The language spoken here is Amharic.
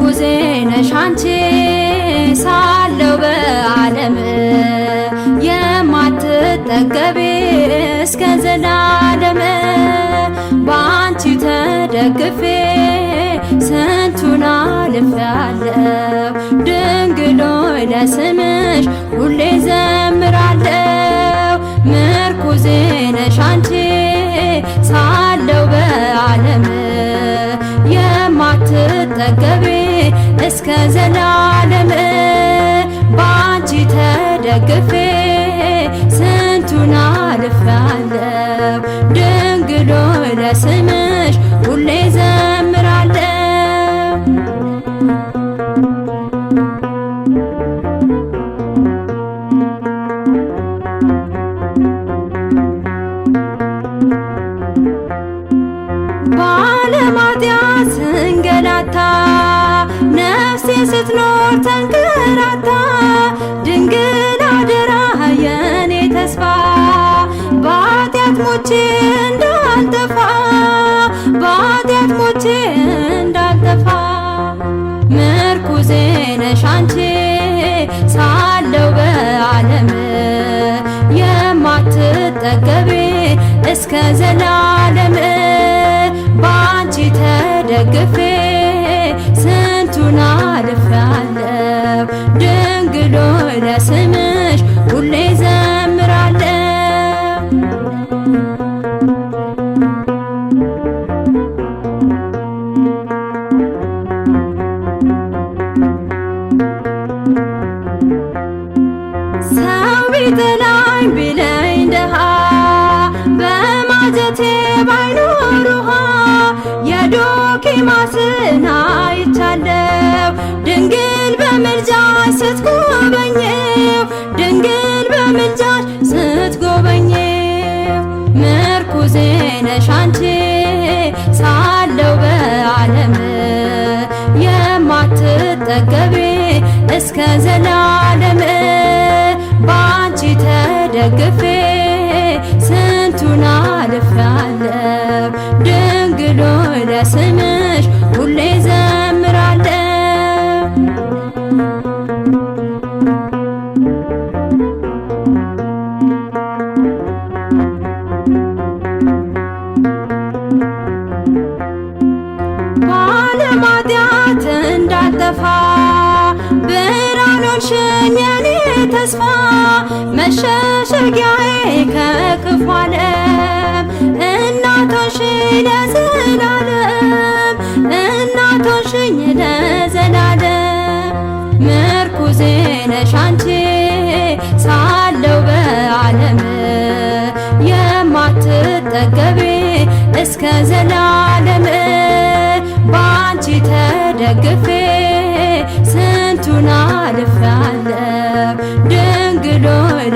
ምርኩዜ ነሽ አንቺ ሳለው በዓለም የማትጠገቢ እስከ ዘላለም ባንቺ ተደግፌ ስንቱን አልፌአለሁ ድንግል ሆይ ለስምሽ ሁሌ ዘምራለሁ ምርኩዜ ነሽ አንቺ ሳለው በዓለም የማትጠገቢ እስከ ዘላለም ባንቺ ተደግፌ ስንቱን አልፌአለሁ ድንግል ሆይ ለስምሽ ሁሌ ዘምራለሁ ባለማጥያት ስንገላታ ነፍሴ ስትኖር ተንከራታ ድንግል አደራ የኔ ተስፋ በኃጢአት ሞቼ እንዳልጠፋ በኃጢአት ሞቼ እንዳልጠፋ ምርኩዜ ነሽ አንቺ ሳለው በዓለም የማትጠገቢ እስከ ዘላለም ባንቺ ተደግፌ ስንቱን አልፌአለሁ ድንግል ሆይ ለስምሽ ሁሌ ዘምራለሁ ሰው ቢጠላኝ ቢለኝ ደሃ በማጀቴ ባይኖር ውሃ የዶኪማስን አይቻለሁ ድንግል በምልጃሽ ስትጎበኘው ድንግል በምልጃሽ ስትጎበኘው ምርኩዜ ነሽ አንቺ ሳለው በዓለም የማትጠገቢ እስከ ዘላለም ባንቺ ተደግፌ ስንቱን አልፌአለሁ ድንግል ሆይ ለስምሽ ሁሌ ዘምራለሁ ባለማጥያት እንዳልጠፋ ብርሃን ሆንሽኝ የኔ ተስፋ መሸሸጊያዬ ከክፉ ዓለም እናት ሆንሽኝ ለዘላለም እናት ሆንሽኝ ለዘላለም ምርኩዜ ነሽ አንቺ ሳለው በዓለም የማትጠገቢ እስከ ዘላለም ባንቺ ተደግፌ ስንቱን አልፌአለሁ ድንግል ሆይ